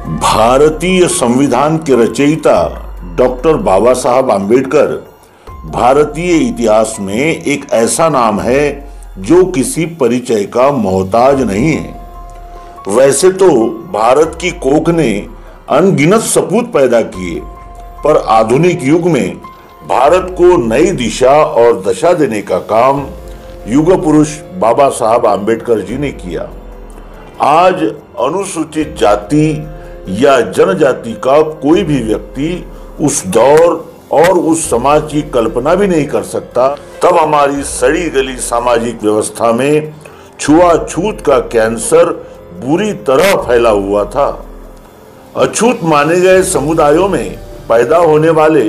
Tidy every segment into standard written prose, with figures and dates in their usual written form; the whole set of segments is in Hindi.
भारतीय संविधान के रचयिता डॉक्टर बाबा साहब आम्बेडकर भारतीय इतिहास में एक ऐसा नाम है जो किसी परिचय का मोहताज नहीं है। वैसे तो भारत की कोख ने अनगिनत सपूत पैदा किए, पर आधुनिक युग में भारत को नई दिशा और दशा देने का काम युग पुरुष बाबा साहब आम्बेडकर जी ने किया। आज अनुसूचित जाति या जनजाति का कोई भी व्यक्ति उस दौर और उस समाज की कल्पना भी नहीं कर सकता, तब हमारी सड़ी गली सामाजिक व्यवस्था में छुआछूत का कैंसर बुरी तरह फैला हुआ था। अछूत माने गए समुदायों में पैदा होने वाले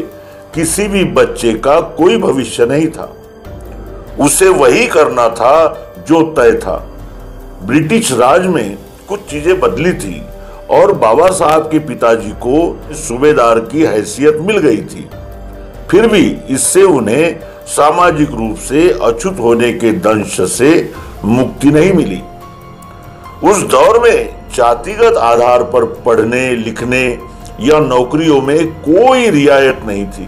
किसी भी बच्चे का कोई भविष्य नहीं था। उसे वही करना था जो तय था। ब्रिटिश राज में कुछ चीजें बदली थी और बाबा साहब के पिताजी को सूबेदार की हैसियत मिल गई थी। फिर भी इससे उन्हें सामाजिक रूप से अछूत होने के दंश से मुक्ति नहीं मिली। उस दौर में जातिगत आधार पर पढ़ने लिखने या नौकरियों में कोई रियायत नहीं थी।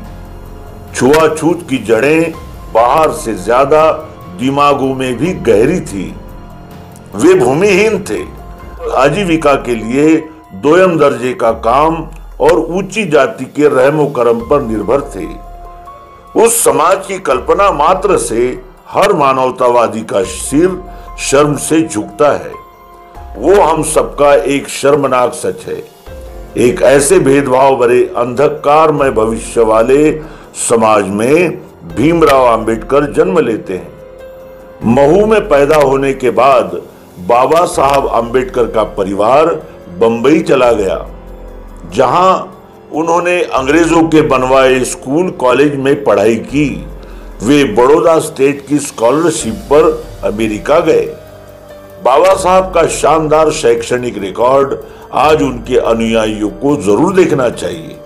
छुआछूत की जड़ें बाहर से ज्यादा दिमागों में भी गहरी थी। वे भूमिहीन थे, आजीविका के लिए दोयम दर्जे का काम और ऊंची जाति के रहमो करम पर निर्भर थे। उस समाज की कल्पना मात्र से हर मानवतावादी का सिर शर्म से झुकता है। वो हम सबका एक शर्मनाक सच है। एक ऐसे भेदभाव भरे अंधकारमय भविष्य वाले समाज में भीमराव अंबेडकर जन्म लेते हैं। महू में पैदा होने के बाद बाबा साहब आम्बेडकर का परिवार बंबई चला गया, जहां उन्होंने अंग्रेजों के बनवाए स्कूल कॉलेज में पढ़ाई की। वे बड़ौदा स्टेट की स्कॉलरशिप पर अमेरिका गए। बाबा साहब का शानदार शैक्षणिक रिकॉर्ड आज उनके अनुयायियों को जरूर देखना चाहिए।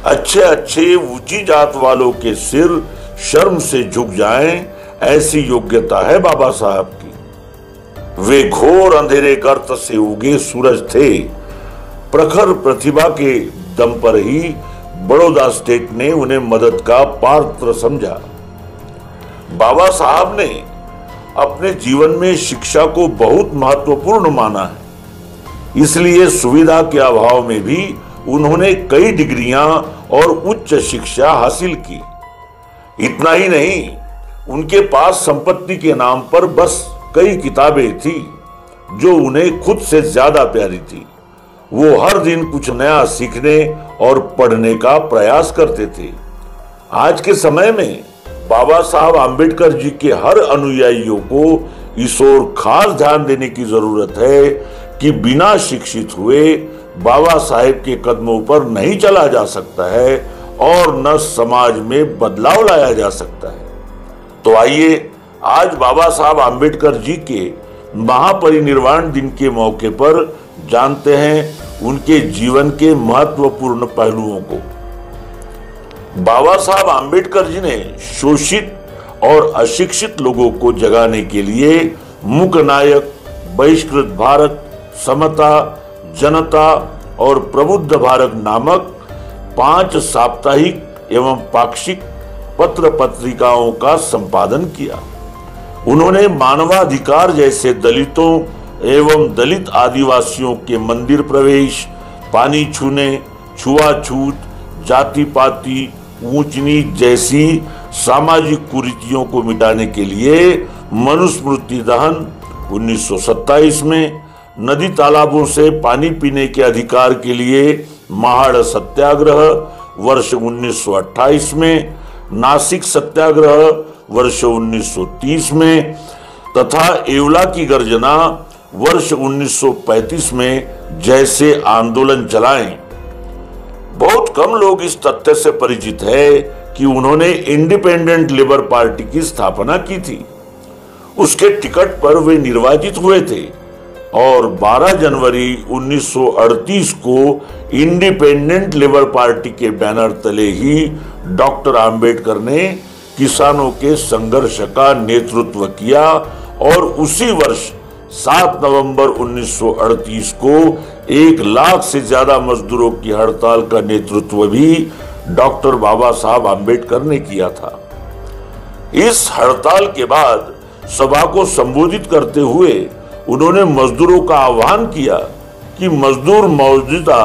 अच्छे अच्छे ऊंची जात वालों के सिर शर्म से झुक जाएं, ऐसी योग्यता है बाबा साहब की। वे घोर अंधेरे गर्त से उगे सूरज थे। प्रखर प्रतिभा के दम पर ही बड़ौदा स्टेट ने उन्हें मदद का पात्र समझा। बाबा साहब ने अपने जीवन में शिक्षा को बहुत महत्वपूर्ण माना है। इसलिए सुविधा के अभाव में भी उन्होंने कई डिग्रियां और उच्च शिक्षा हासिल की। इतना ही नहीं, उनके पास संपत्ति के नाम पर बस कई किताबें थी जो उन्हें खुद से ज्यादा प्यारी थी। वो हर दिन कुछ नया सीखने और पढ़ने का प्रयास करते थे। आज के समय में बाबा साहब आम्बेडकर जी के हर अनुयायियों को इस ओर खास ध्यान देने की जरूरत है कि बिना शिक्षित हुए बाबा साहब के कदमों पर नहीं चला जा सकता है और न समाज में बदलाव लाया जा सकता है। तो आइए आज बाबा साहब आम्बेडकर जी के महापरिनिर्वाण दिन के मौके पर जानते हैं उनके जीवन के महत्वपूर्ण पहलुओं को। बाबा साहब आम्बेडकर जी ने शोषित और अशिक्षित लोगों को जगाने के लिए मूक नायक, बहिष्कृत भारत, समता, जनता और प्रबुद्ध भारत नामक 5 साप्ताहिक एवं पाक्षिक पत्र पत्रिकाओं का संपादन किया। उन्होंने मानवाधिकार जैसे दलितों एवं दलित आदिवासियों के मंदिर प्रवेश, पानी छूने, छुआछूत, जाति पाति, ऊंच नीच जैसी सामाजिक कुरीतियों को मिटाने के लिए मनुस्मृति दहन 1927 में, नदी तालाबों से पानी पीने के अधिकार के लिए महाड़ सत्याग्रह वर्ष 1928 में, नासिक सत्याग्रह वर्ष 1930 में तथा येवला की गर्जना वर्ष 1935 में जैसे आंदोलन चलाए। बहुत कम लोग इस तथ्य से परिचित है कि उन्होंने इंडिपेंडेंट लेबर पार्टी की स्थापना की थी। उसके टिकट पर वे निर्वाचित हुए थे और 12 जनवरी 1938 को इंडिपेंडेंट लेबर पार्टी के बैनर तले ही डॉक्टर आम्बेडकर ने किसानों के संघर्ष का नेतृत्व किया और उसी वर्ष 7 नवंबर 1938 को 1 लाख से ज्यादा मजदूरों की हड़ताल का नेतृत्व भी डॉक्टर बाबा साहब आम्बेडकर ने किया था। इस हड़ताल के बाद सभा को संबोधित करते हुए उन्होंने मजदूरों का आह्वान किया कि मजदूर मौजूदा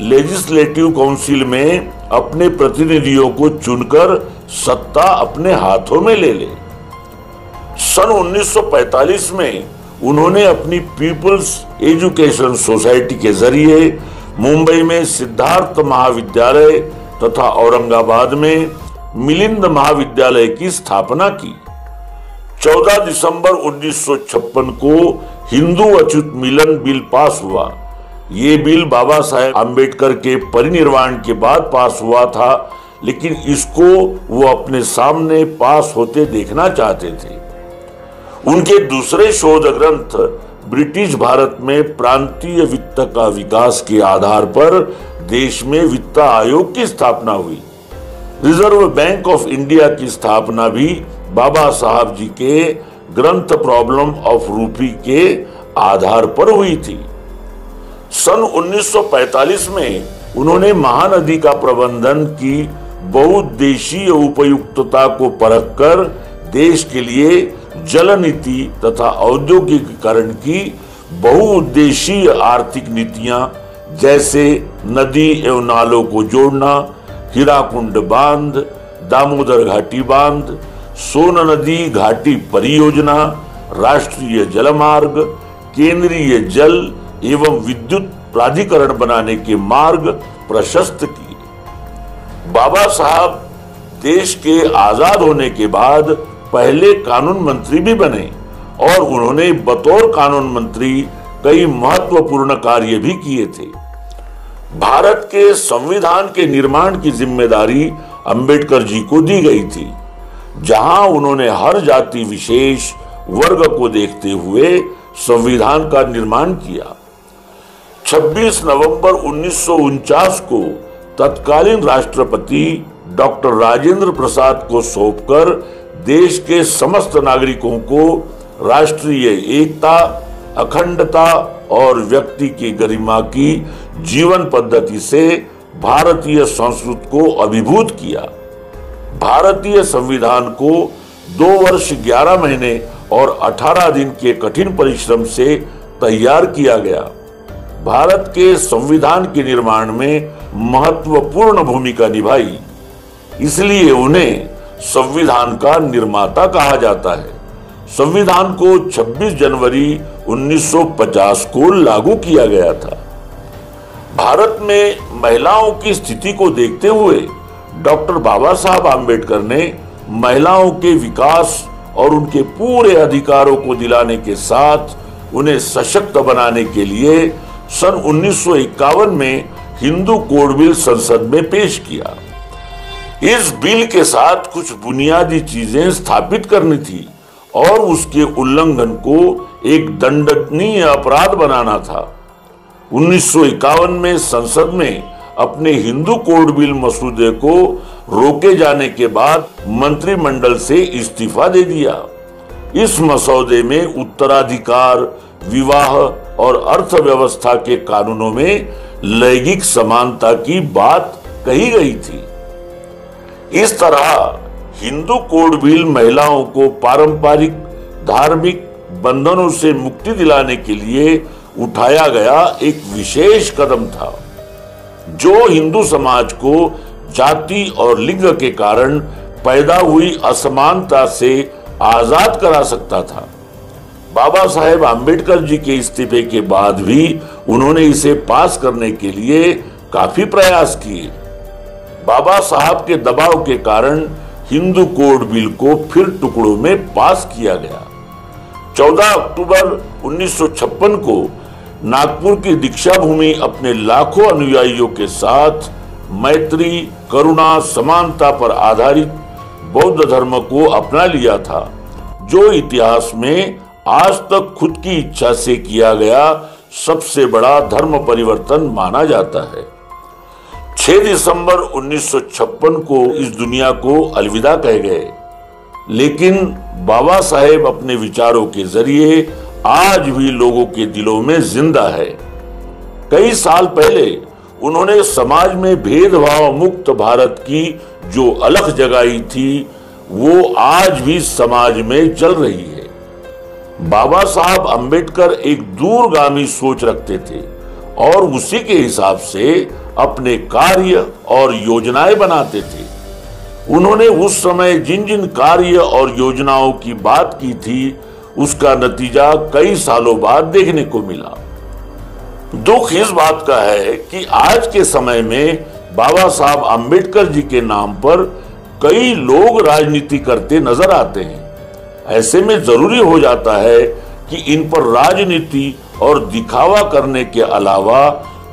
लेजिस्लेटिव काउंसिल में अपने प्रतिनिधियों को चुनकर सत्ता अपने हाथों में ले ले। सन 1945 में उन्होंने अपनी पीपल्स एजुकेशन सोसाइटी के जरिए मुंबई में सिद्धार्थ महाविद्यालय तथा औरंगाबाद में मिलिंद महाविद्यालय की स्थापना की। 14 दिसंबर 1956 को हिंदू अछूत मिलन बिल पास हुआ। ये बिल बाबा साहेब आम्बेडकर के परिनिर्वाण के बाद पास हुआ था, लेकिन इसको वो अपने सामने पास होते देखना चाहते थे। उनके दूसरे शोध ग्रंथ ब्रिटिश भारत में प्रांतीय वित्त का विकास के आधार पर देश में वित्त आयोग की स्थापना हुई। रिजर्व बैंक ऑफ इंडिया की स्थापना भी बाबा साहब जी के ग्रंथ प्रॉब्लम ऑफ रूपी के आधार पर हुई थी। सन 1945 में उन्होंने महानदी का प्रबंधन की बहुउद्देशीय उपयुक्तता को परखकर देश के लिए जल नीति तथा औद्योगिकीकरण की बहुउद्देशीय आर्थिक नीतियां जैसे नदी एवं नालों को जोड़ना, हीराकुंड बांध, दामोदर घाटी बांध, सोन नदी घाटी परियोजना, राष्ट्रीय जलमार्ग, केंद्रीय जल एवं विद्युत प्राधिकरण बनाने के मार्ग प्रशस्त किए। बाबा साहब देश के आजाद होने के बाद पहले कानून मंत्री भी बने और उन्होंने बतौर कानून मंत्री कई महत्वपूर्ण कार्य भी किए थे। भारत के संविधान के निर्माण की जिम्मेदारी अंबेडकर जी को दी गई थी, जहां उन्होंने हर जाति विशेष वर्ग को देखते हुए संविधान का निर्माण किया। 26 नवंबर 1949 को तत्कालीन राष्ट्रपति डॉक्टर राजेंद्र प्रसाद को सौंपकर देश के समस्त नागरिकों को राष्ट्रीय एकता, अखंडता और व्यक्ति की गरिमा की जीवन पद्धति से भारतीय संस्कृति को अभिभूत किया। भारतीय संविधान को 2 वर्ष 11 महीने और 18 दिन के कठिन परिश्रम से तैयार किया गया। भारत के संविधान के निर्माण में महत्वपूर्ण भूमिका निभाई, इसलिए उन्हें संविधान का निर्माता कहा जाता है। संविधान को 26 जनवरी 1950 को लागू किया गया था। भारत में महिलाओं की स्थिति को देखते हुए डॉक्टर बाबा साहब आम्बेडकर ने महिलाओं के विकास और उनके पूरे अधिकारों को दिलाने के साथ उन्हें सशक्त बनाने के लिए सन 1951 में हिंदू कोड बिल संसद में पेश किया। इस बिल के साथ कुछ बुनियादी चीजें स्थापित करनी थी और उसके उल्लंघन को एक दंडनीय अपराध बनाना था। 1951 में संसद में अपने हिंदू कोड बिल मसौदे को रोके जाने के बाद मंत्रिमंडल से इस्तीफा दे दिया। इस मसौदे में उत्तराधिकार, विवाह और अर्थव्यवस्था के कानूनों में लैंगिक समानता की बात कही गई थी। इस तरह हिंदू कोड बिल महिलाओं को पारंपरिक धार्मिक बंधनों से मुक्ति दिलाने के लिए उठाया गया एक विशेष कदम था, जो हिंदू समाज को जाति और लिंग के कारण पैदा हुई असमानता से आजाद करा सकता था। बाबा साहेब आम्बेडकर जी के इस्तीफे के बाद भी उन्होंने इसे पास करने के लिए काफी प्रयास किए। बाबा साहब के दबाव के कारण हिंदू कोड बिल को फिर टुकड़ों में पास किया गया। 14 अक्टूबर 1956 को नागपुर की दीक्षा भूमि अपने लाखों अनुयायियों के साथ मैत्री, करुणा, समानता पर आधारित बौद्ध धर्म को अपना लिया था, जो इतिहास में आज तक खुद की इच्छा से किया गया सबसे बड़ा धर्म परिवर्तन माना जाता है। 6 दिसंबर 1956 को इस दुनिया को अलविदा कह गए, लेकिन बाबा साहेब अपने विचारों के जरिए आज भी लोगों के दिलों में जिंदा है। कई साल पहले उन्होंने समाज में भेदभाव मुक्त भारत की जो अलख जगाई थी, वो आज भी समाज में चल रही है। बाबा साहब अंबेडकर एक दूरगामी सोच रखते थे और उसी के हिसाब से अपने कार्य और योजनाएं बनाते थे। उन्होंने उस समय जिन जिन कार्य और योजनाओं की बात की थी, उसका नतीजा कई सालों बाद देखने को मिला। दुख इस बात का है कि आज के समय में बाबा साहब अंबेडकर जी के नाम पर कई लोग राजनीति करते नजर आते हैं। ऐसे में जरूरी हो जाता है कि इन पर राजनीति और दिखावा करने के अलावा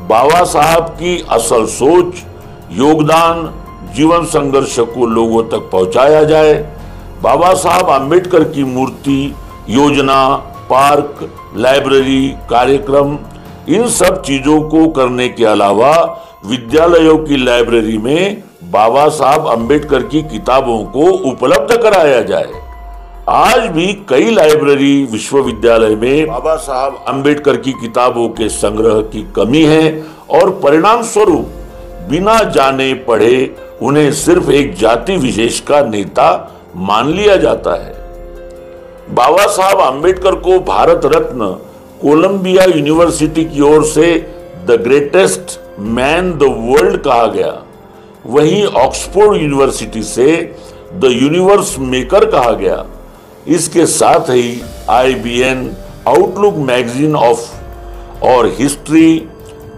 बाबा साहब की असल सोच, योगदान, जीवन संघर्ष को लोगों तक पहुंचाया जाए। बाबा साहब अंबेडकर की मूर्ति, योजना, पार्क, लाइब्रेरी, कार्यक्रम, इन सब चीजों को करने के अलावा विद्यालयों की लाइब्रेरी में बाबा साहब अंबेडकर की किताबों को उपलब्ध कराया जाए। आज भी कई लाइब्रेरी विश्वविद्यालय में बाबा साहब अंबेडकर की किताबों के संग्रह की कमी है और परिणाम स्वरूप बिना जाने पढ़े उन्हें सिर्फ एक जाति विशेष का नेता मान लिया जाता है। बाबा साहब अंबेडकर को भारत रत्न कोलंबिया यूनिवर्सिटी की ओर से the greatest man the world कहा गया। वहीं ऑक्सफोर्ड यूनिवर्सिटी से द यूनिवर्स मेकर कहा गया। इसके साथ ही IBN, आउटलुक मैगजीन ऑफ और हिस्ट्री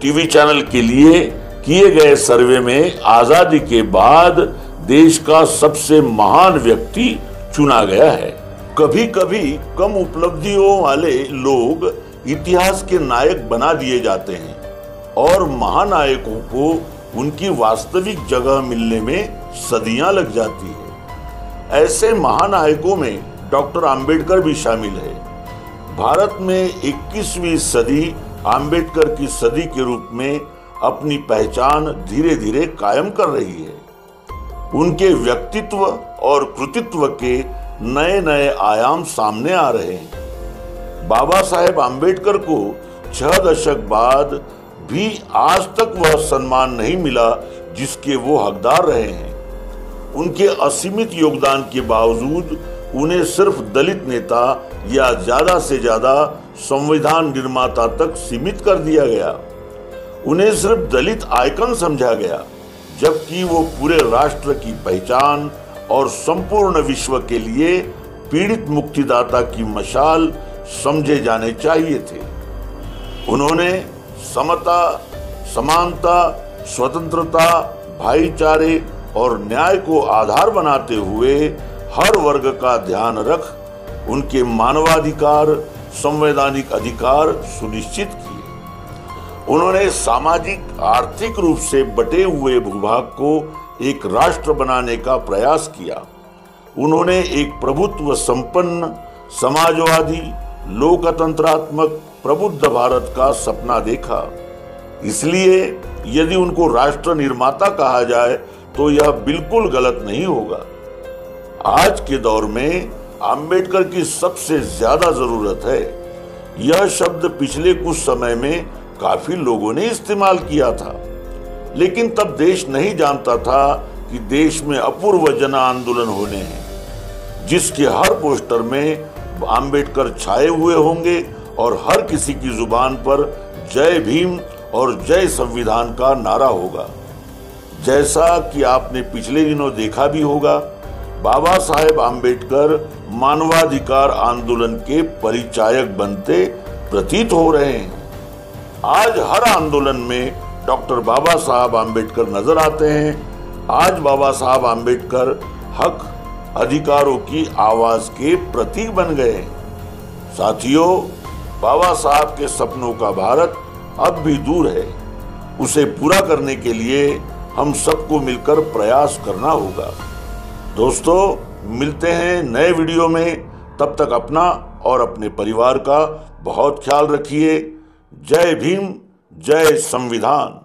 टीवी चैनल के लिए किए गए सर्वे में आजादी के बाद देश का सबसे महान व्यक्ति चुना गया है। कभी कभी कम उपलब्धियों वाले लोग इतिहास के नायक बना दिए जाते हैं और महानायकों को उनकी वास्तविक जगह मिलने में सदियां लग जाती है। ऐसे महानायकों में डॉक्टर अंबेडकर भी शामिल है। भारत में 21वीं सदी अंबेडकर की सदी के रूप में अपनी पहचान धीरे धीरे कायम कर रही है। उनके व्यक्तित्व और कृतित्व के नए नए आयाम सामने आ रहे हैं। बाबा साहेब अंबेडकर को 6 दशक बाद भी आज तक वह सम्मान नहीं मिला जिसके वो हकदार रहे हैं। उनके असीमित योगदान के बावजूद उन्हें सिर्फ दलित नेता या ज्यादा से ज्यादा संविधान निर्माता तक सीमित कर दिया गया। उन्हें सिर्फ दलित आइकन समझा गया, जबकि वो पूरे राष्ट्र की पहचान और संपूर्ण विश्व के लिए पीड़ित मुक्तिदाता की मशाल समझे जाने चाहिए थे। उन्होंने समता, समानता, स्वतंत्रता, भाईचारे और न्याय को आधार बनाते हुए हर वर्ग का ध्यान रख उनके मानवाधिकार, संवैधानिक अधिकार सुनिश्चित किए। उन्होंने सामाजिक, आर्थिक रूप से बटे हुए भूभाग को एक राष्ट्र बनाने का प्रयास किया। उन्होंने एक प्रभुत्व संपन्न, समाजवादी, लोकतंत्रात्मक, प्रबुद्ध भारत का सपना देखा। इसलिए यदि उनको राष्ट्र निर्माता कहा जाए तो यह बिल्कुल गलत नहीं होगा। आज के दौर में अंबेडकर की सबसे ज्यादा जरूरत है। यह शब्द पिछले कुछ समय में काफी लोगों ने इस्तेमाल किया था, लेकिन तब देश नहीं जानता था कि देश में अपूर्व जन आंदोलन होने हैं, जिसके हर पोस्टर में अंबेडकर छाए हुए होंगे और हर किसी की जुबान पर जय भीम और जय संविधान का नारा होगा। जैसा कि आपने पिछले दिनों देखा भी होगा, बाबा साहेब अंबेडकर मानवाधिकार आंदोलन के परिचायक बनते प्रतीत हो रहे हैं। आज हर आंदोलन में डॉक्टर बाबा साहब अंबेडकर नजर आते हैं। आज बाबा साहब अंबेडकर हक, अधिकारों की आवाज के प्रतीक बन गए हैं। साथियों, बाबा साहब के सपनों का भारत अब भी दूर है। उसे पूरा करने के लिए हम सबको मिलकर प्रयास करना होगा। दोस्तों, मिलते हैं नए वीडियो में। तब तक अपना और अपने परिवार का बहुत ख्याल रखिए। जय भीम, जय संविधान।